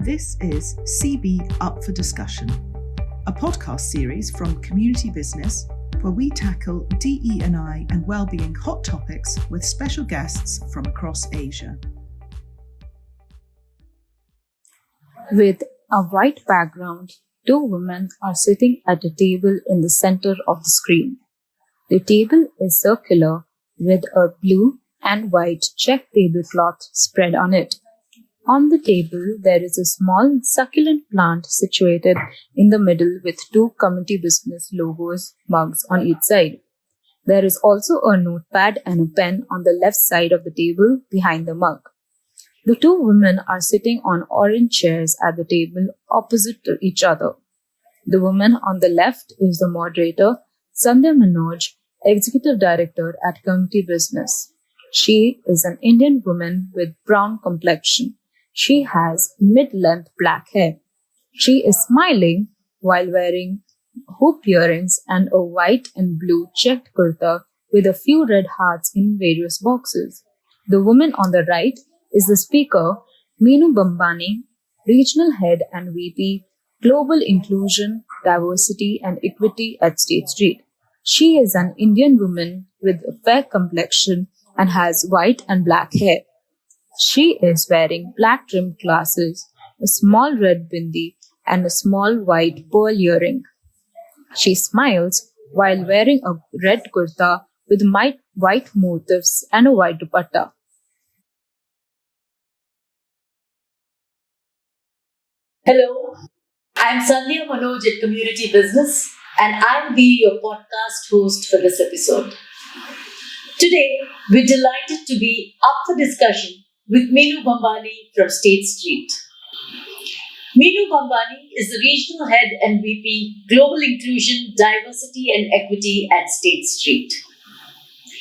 This is CB Up for Discussion, a podcast series from Community Business where we tackle DE&I and wellbeing hot topics with special guests from across Asia. With a white background, two women are sitting at a table in the center of the screen. The table is circular with a blue and white check tablecloth spread on it. On the table, there is a small succulent plant situated in the middle with two community business logos mugs on each side. There is also a notepad and a pen on the left side of the table behind the mug. The two women are sitting on orange chairs at the table opposite to each other. The woman on the left is the moderator, Sandhya Manoj, Executive Director at Community Business. She is an Indian woman with brown complexion. She has mid-length black hair. She is smiling while wearing hoop earrings and a white and blue checked kurta with a few red hearts in various boxes. The woman on the right is the speaker, Meenu Bhambhani, Regional Head and VP, Global Inclusion, Diversity and Equity at State Street. She is an Indian woman with a fair complexion and has white and black hair. She is wearing black trimmed glasses, a small red bindi, and a small white pearl earring. She smiles while wearing a red kurta with white motifs and a white dupatta. Hello, I'm Sandhya Manoj at Community Business, and I'll be your podcast host for this episode. Today, we're delighted to be up for discussion with Meenu Bhambhani from State Street. Meenu Bhambhani is the Regional Head and VP, Global Inclusion, Diversity and Equity at State Street.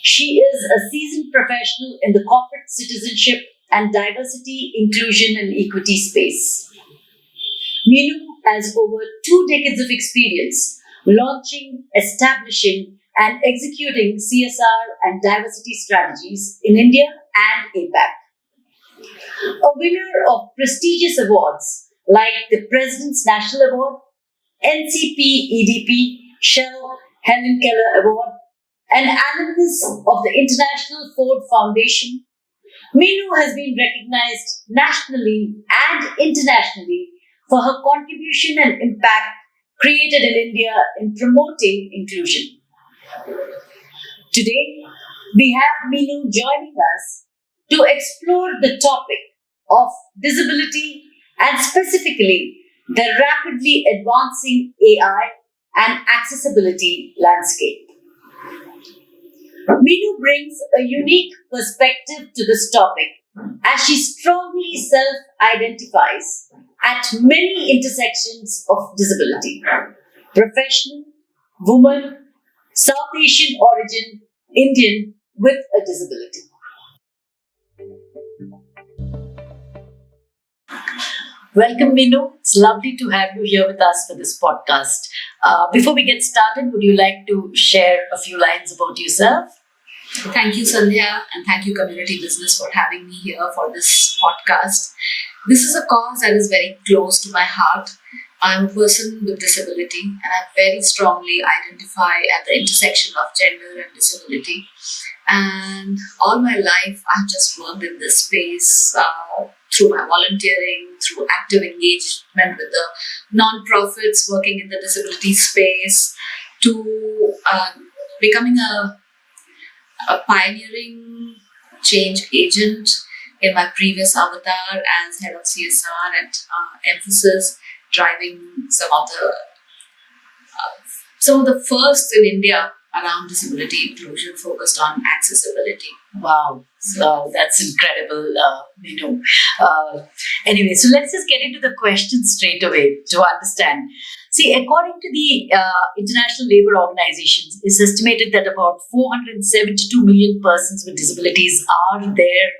She is a seasoned professional in the corporate citizenship and diversity, inclusion and equity space. Meenu has over 2 decades of experience launching, establishing, and executing CSR and diversity strategies in India and APAC. A winner of prestigious awards like the President's National Award, NCP EDP, Shell Helen Keller Award, and alumnus of the International Ford Foundation, Meenu has been recognized nationally and internationally for her contribution and impact created in India in promoting inclusion. Today, we have Meenu joining us to explore the topic of disability and specifically the rapidly advancing AI and accessibility landscape. Meenu brings a unique perspective to this topic as she strongly self-identifies at many intersections of disability: professional, woman, South Asian origin, Indian with a disability. Welcome, Meenu. It's lovely to have you here with us for this podcast. Before we get started, would you like to share a few lines about yourself? Thank you, Sandhya, and thank you, Community Business, for having me here for this podcast. This is a cause that is very close to my heart. I'm a person with disability, and I very strongly identify at the intersection of gender and disability. And all my life, I've just worked in this space through my volunteering, through active engagement with the non-profits working in the disability space, to becoming a pioneering change agent in my previous avatar as head of CSR and emphasis driving some of the first in India around disability inclusion focused on accessibility. Wow, so that's incredible, Meenu. Anyway, so let's just get into the questions straight away to understand. See, according to the International Labour Organization, it's estimated that about 472 million persons with disabilities are there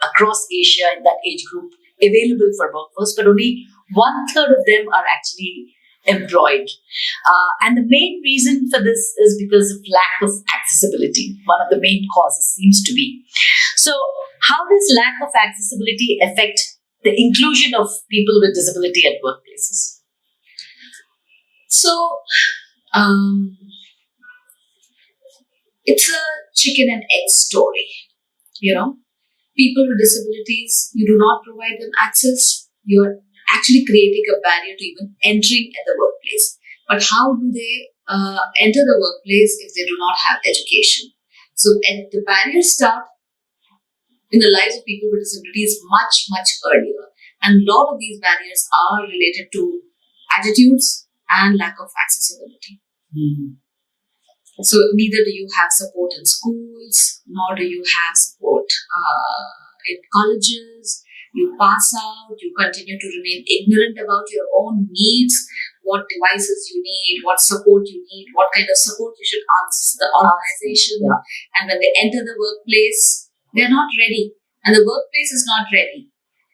across Asia in that age group available for workforce, but only 1/3 of them are actually employed. And the main reason for this is because of lack of accessibility. One of the main causes seems to be. So how does lack of accessibility affect the inclusion of people with disability at workplaces? So, it's a chicken and egg story. People with disabilities, you do not provide them access. You're actually creating a barrier to even entering at the workplace. But how do they enter the workplace if they do not have education? So, the barriers start in the lives of people with disabilities much, much earlier. And a lot of these barriers are related to attitudes and lack of accessibility. So neither do you have support in schools, nor do you have support in colleges. You pass out, you continue to remain ignorant about your own needs, what devices you need, what support you need, what kind of support you should ask the organization. Yeah. And when they enter the workplace, they're not ready. And the workplace is not ready.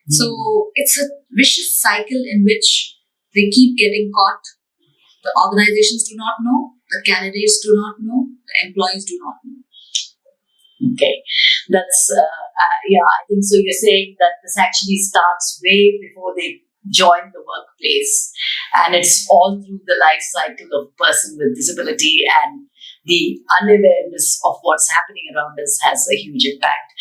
So it's a vicious cycle in which they keep getting caught. The organizations do not know, the candidates do not know, the employees do not know. Okay, that's, I think so. You're saying that this actually starts way before they join the workplace, and it's all through the life cycle of a person with disability, and the unawareness of what's happening around us has a huge impact.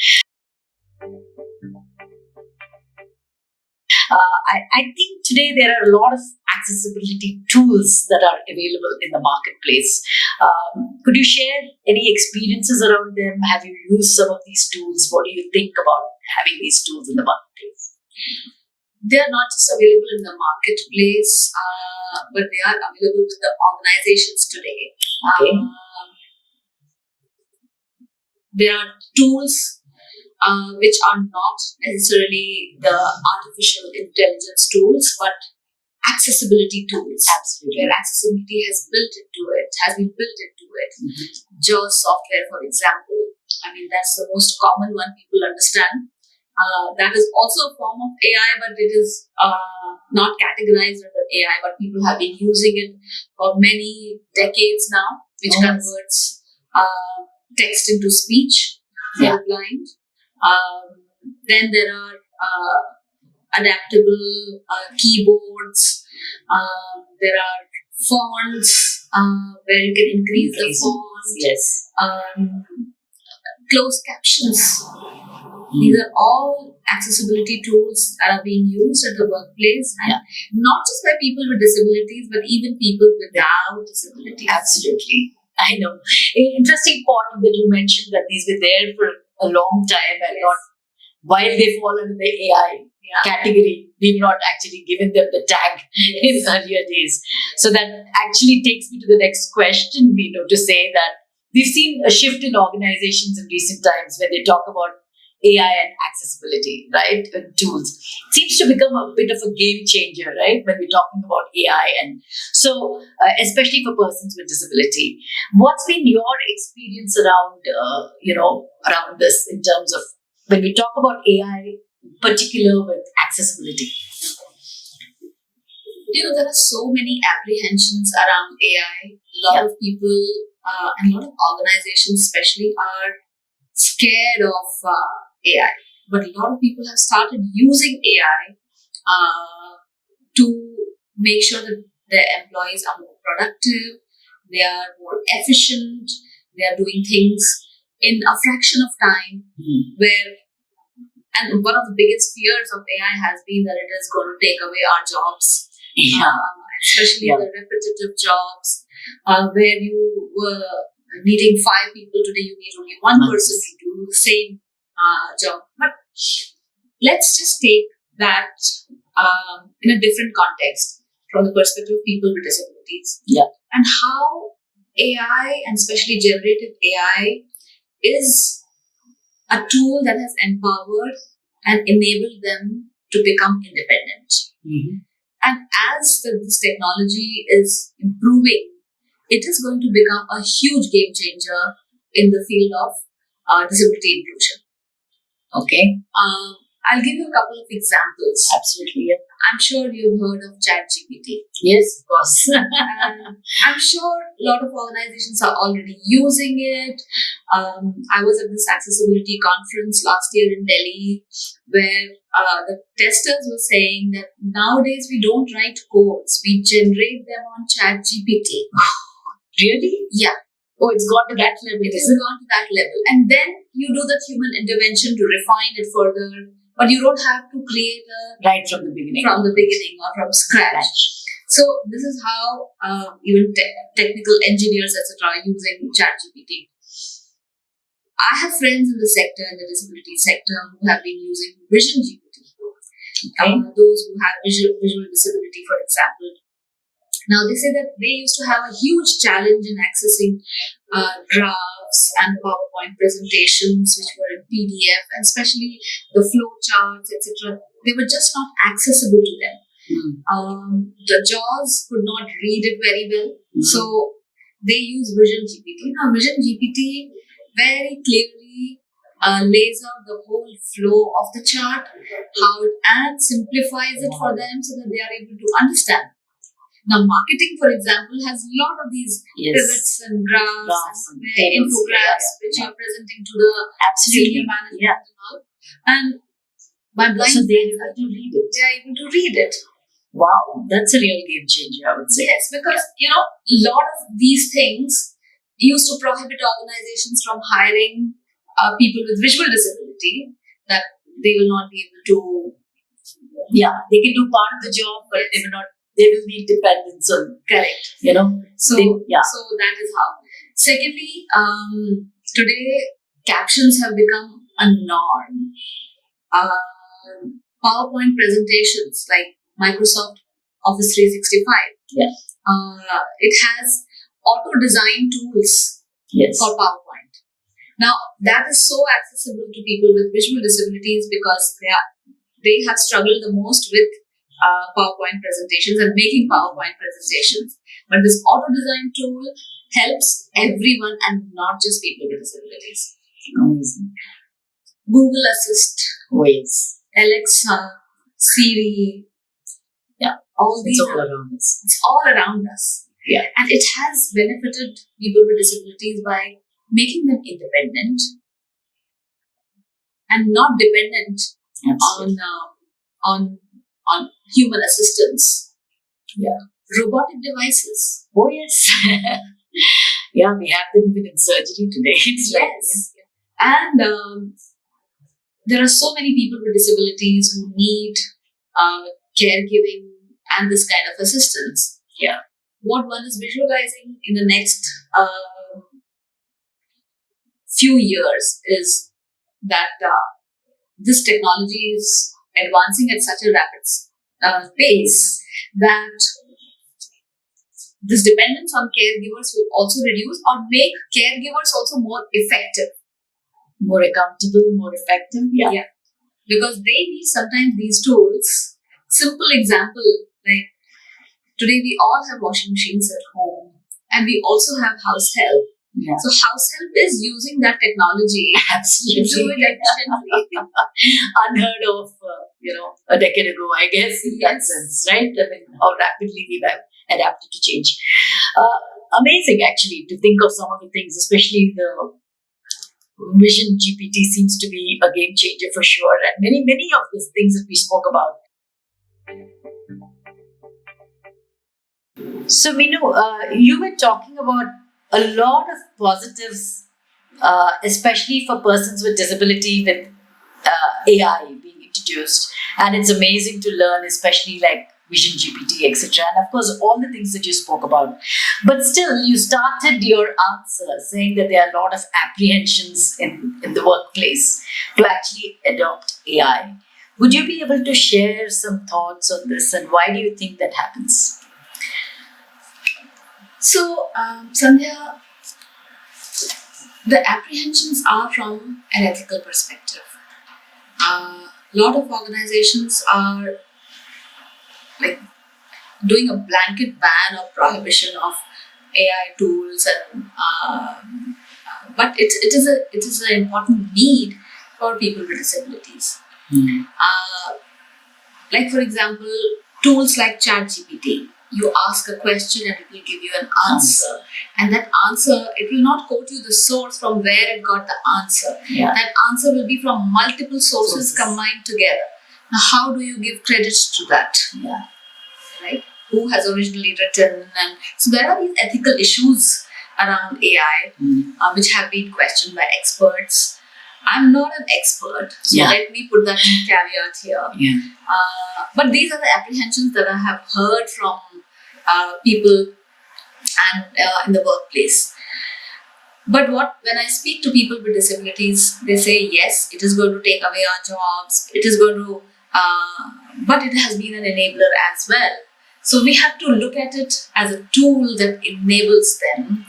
I think today there are a lot of accessibility tools that are available in the marketplace. Could you share any experiences around them? Have you used some of these tools? What do you think about having these tools in the marketplace? They are not just available in the marketplace, but they are available with the organizations today. Okay. There are tools which are not necessarily the artificial intelligence tools, but accessibility tools. Absolutely. Where accessibility has been built into it. JAWS software, for example. I mean, that's the most common one people understand. That is also a form of AI, but it is not categorized under AI, but people have been using it for many decades now, which converts text into speech for the blind. Then there are adaptable keyboards. There are fonts where you can increase the font. Yes. Closed captions. These are all accessibility tools that are being used at the workplace, and not just by people with disabilities, but even people without disabilities. Absolutely. I know. Interesting point that you mentioned that these were there for a long time and not, while they fall under the AI category, we've not actually given them the tag in earlier days. So that actually takes me to the next question, Meenu, to say that we've seen a shift in organizations in recent times when they talk about AI and accessibility, right? Tools. It seems to become a bit of a game changer, right? When we're talking about AI, and so especially for persons with disability. What's been your experience around, around this in terms of when we talk about AI, in particular with accessibility? There are so many apprehensions around AI. A lot of people and a lot of organizations, especially, are scared of AI, but a lot of people have started using AI to make sure that their employees are more productive, they are more efficient, they are doing things in a fraction of time. And one of the biggest fears of AI has been that it is going to take away our jobs, especially the repetitive jobs where you were needing 5 people. Today you need only 1 person to do the same job. But let's just take that in a different context from the perspective of people with disabilities. And how AI, and especially generative AI, is a tool that has empowered and enabled them to become independent. And as this technology is improving, it is going to become a huge game changer in the field of disability inclusion. Okay. I'll give you a couple of examples. Absolutely. I'm sure you've heard of ChatGPT. Yes, of course. And I'm sure a lot of organizations are already using it. I was at this accessibility conference last year in Delhi where the testers were saying that nowadays we don't write codes, we generate them on ChatGPT. Really? Yeah. Oh, it's gone to that level. It has gone to that level. And then you do the human intervention to refine it further, but you don't have to create a Right from the beginning. or from scratch. So this is how even technical engineers, etc., are using ChatGPT. I have friends in the sector, in the disability sector, who have been using Vision GPT. Okay. Those who have visual disability, for example. Now, they say that they used to have a huge challenge in accessing drafts and PowerPoint presentations, which were in PDF, and especially the flow charts, etc. They were just not accessible to them. The JAWS could not read it very well, so they use Vision GPT. Now, Vision GPT very clearly lays out the whole flow of the chart, and simplifies it for them so that they are able to understand. Now, marketing, for example, has a lot of these pivots and graphs and infographics which are presenting to the senior management and all. And my blind So they friends are able to read it. they are able to read it. Wow, that's a real game changer, I would say. Yes, because a lot of these things used to prohibit organizations from hiring people with visual disability, that they will not be able to. Yeah, they can do part of the job, but they will need dependence on. Correct. So So that is how. Secondly, today captions have become a norm. PowerPoint presentations like Microsoft Office 365. Yeah. It has auto-design tools for PowerPoint. Now, that is so accessible to people with visual disabilities because they have struggled the most with PowerPoint presentations and making PowerPoint presentations. But this auto-design tool helps everyone and not just people with disabilities. Amazing. Google Assist, Ways. Alexa, Siri, all these. It's all around us. It's all around us. Yeah. And it has benefited people with disabilities by making them independent and not dependent on human assistance. Yeah. Robotic devices. Oh, yes. Yeah, we have them even in surgery today. It's Yes. And there are so many people with disabilities who need caregiving and this kind of assistance. Yeah. What one is visualizing in the next few years is that this technology is advancing at such a rapid pace that this dependence on caregivers will also reduce or make caregivers also more effective. More accountable, more effective. Yeah. Because they need sometimes these tools. Simple example, like today we all have washing machines at home and we also have house help. Yeah. So house help is using that technology to do it efficiently. Unheard of, a decade ago, I guess, in that sense, right? I mean, how rapidly we've adapted to change. Amazing, actually, to think of some of the things, especially the Vision GPT seems to be a game changer for sure, and many of the things that we spoke about. So, Meenu, you were talking about a lot of positives, especially for persons with disability, with AI being introduced, and it's amazing to learn, especially like Vision GPT, etc. And of course, all the things that you spoke about. But still, you started your answer saying that there are a lot of apprehensions in the workplace to actually adopt AI. Would you be able to share some thoughts on this, and why do you think that happens? So, Sandhya, the apprehensions are from an ethical perspective. A lot of organizations are like doing a blanket ban or prohibition of AI tools, and but it is an important need for people with disabilities. Like, for example, tools like ChatGPT. You ask a question and it will give you an answer. And that answer, it will not quote you the source from where it got the answer. Yeah. That answer will be from multiple sources combined together. Now, how do you give credits to that? Yeah. Right? Who has originally written? And so there are these ethical issues around AI, which have been questioned by experts. I'm not an expert, so let me put that caveat here. Yeah. But these are the apprehensions that I have heard from people and in the workplace. But when I speak to people with disabilities, they say, yes, it is going to take away our jobs. It is going to, but it has been an enabler as well. So we have to look at it as a tool that enables them.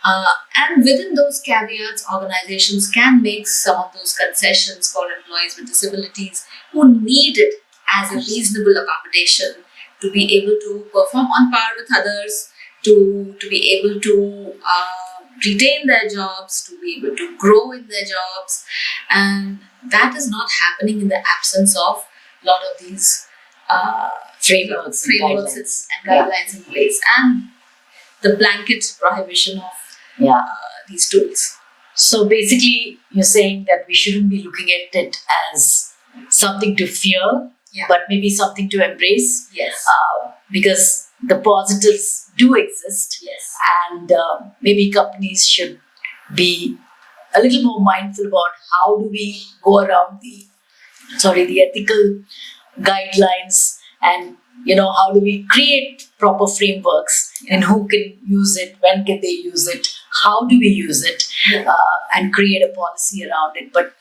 And within those caveats, organizations can make some of those concessions for employees with disabilities who need it as a reasonable accommodation to be able to perform on par with others, to be able to retain their jobs, to be able to grow in their jobs. And that is not happening in the absence of a lot of these frameworks and guidelines in place, and the blanket prohibition of these tools. So basically, you're saying that we shouldn't be looking at it as something to fear, but maybe something to embrace. Yes. Because the positives do exist. Yes. And maybe companies should be a little more mindful about how do we go around the ethical guidelines, and how do we create proper frameworks, and who can use it, when can they use it, how do we use it, and create a policy around it. But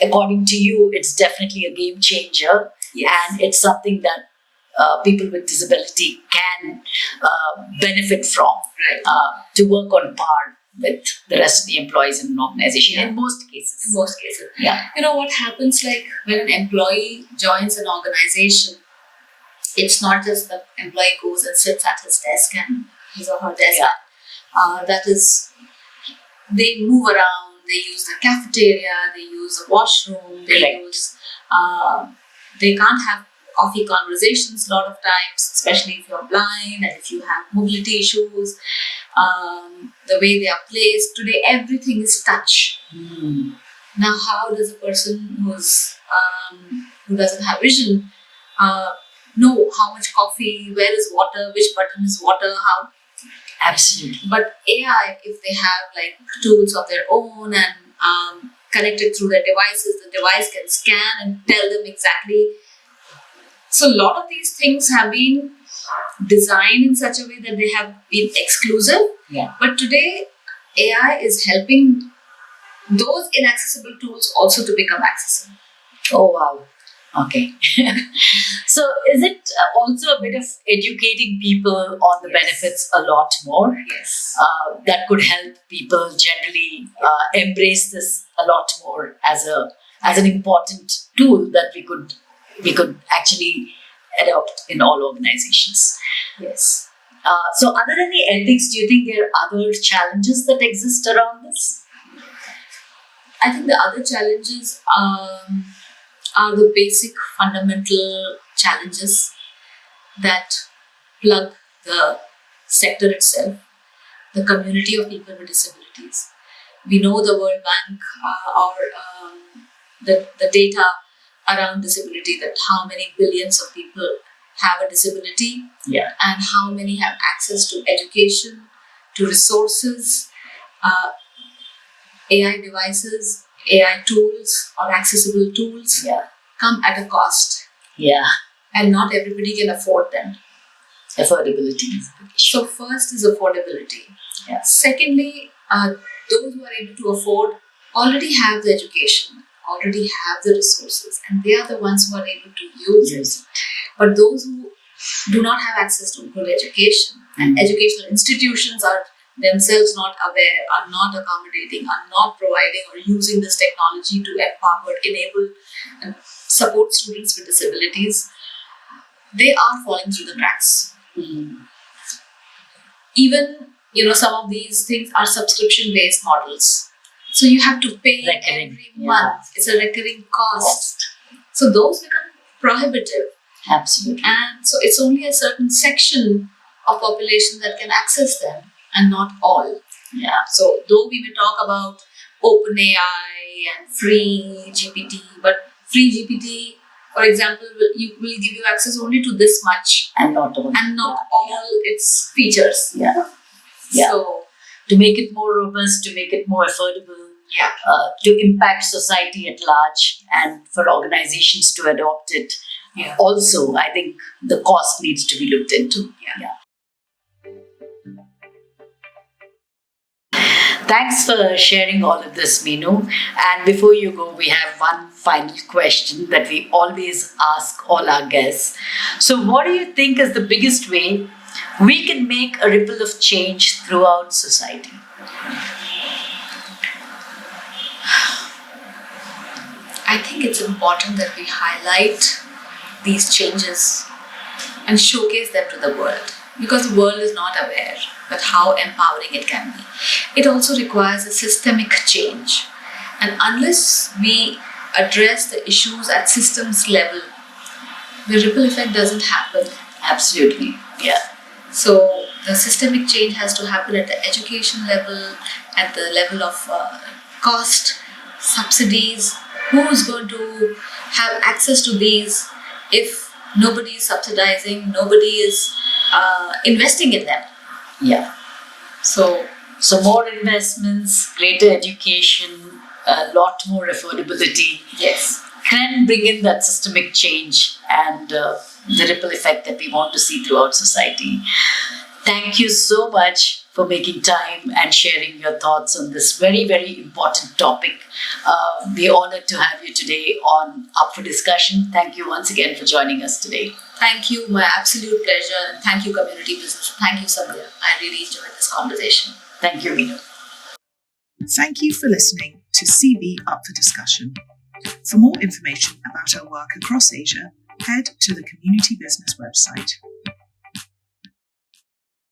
according to you, it's definitely a game changer, and it's something that people with disability can benefit from, to work on par with the rest of the employees in an organization in most cases. In most cases. Yeah. What happens, like when an employee joins an organization, it's not just the employee goes and sits at his desk and his or her desk. That is, they move around, they use the cafeteria, they use the washroom, they can't have coffee conversations a lot of times, especially if you're blind and if you have mobility issues. The way they are placed today, everything is touch. Now, how does a person who doesn't have vision know how much coffee, where is water, which button is water, how? Absolutely. But AI, if they have like tools of their own and connected through their devices, the device can scan and tell them exactly. So a lot of these things have been designed in such a way that they have been exclusive. Yeah. But today, AI is helping those inaccessible tools also to become accessible. Oh, wow. Okay. So is it also a bit of educating people on the benefits a lot more? Yes. That could help people generally embrace this a lot more as an important tool that we could actually adopt in all organizations. Yes. So other than the ethics, do you think there are other challenges that exist around this? I think the other challenges are the basic fundamental challenges that plug the sector itself, the community of people with disabilities. We know the World Bank or the data around disability, that how many billions of people have a disability, and how many have access to education, to resources, AI devices, AI tools or accessible tools come at a cost. Yeah. And not everybody can afford them. Affordability. So first is affordability. Yeah. Secondly, those who are able to afford already have the education, already have the resources, and they are the ones who are able to use it. But those who do not have access to good education, and educational institutions are themselves not aware, are not accommodating, are not providing or using this technology to empower, enable, and support students with disabilities, they are falling through the cracks. Even, some of these things are subscription-based models. So you have to pay every month. It's a recurring cost. So those become prohibitive. Absolutely. And so it's only a certain section of population that can access them and not all. Yeah. So though we may talk about OpenAI and free GPT, but free GPT, for example, will give you access only to this much And not all. all its features. Yeah. Yeah. So to make it more robust, to make it more affordable, yeah, to impact society at large, and for organizations to adopt it. Yeah. Also, I think the cost needs to be looked into. Yeah. Thanks for sharing all of this, Meenu. And before you go, we have one final question that we always ask all our guests. So, what do you think is the biggest way we can make a ripple of change throughout society? I think it's important that we highlight these changes and showcase them to the world, because the world is not aware of how empowering it can be. It also requires a systemic change, and unless we address the issues at systems level, the ripple effect doesn't happen. Absolutely. Yeah. So the systemic change has to happen at the education level, at the level of cost, subsidies. Who is going to have access to these if nobody is subsidizing, nobody is investing in them? Yeah. So more investments, greater education, a lot more affordability. yes, Can bring in that systemic change and the ripple effect that we want to see throughout society. Thank you so much for making time and sharing your thoughts on this very, very important topic. We're honored to have you today on Up for Discussion. Thank you once again for joining us today. thank you, my absolute pleasure, and thank you, Community Business. Thank you, Sandhya. I really enjoyed this conversation. Thank you, Meenu. Thank you for listening to CB Up for Discussion. For more information about our work across Asia, head to the Community Business website.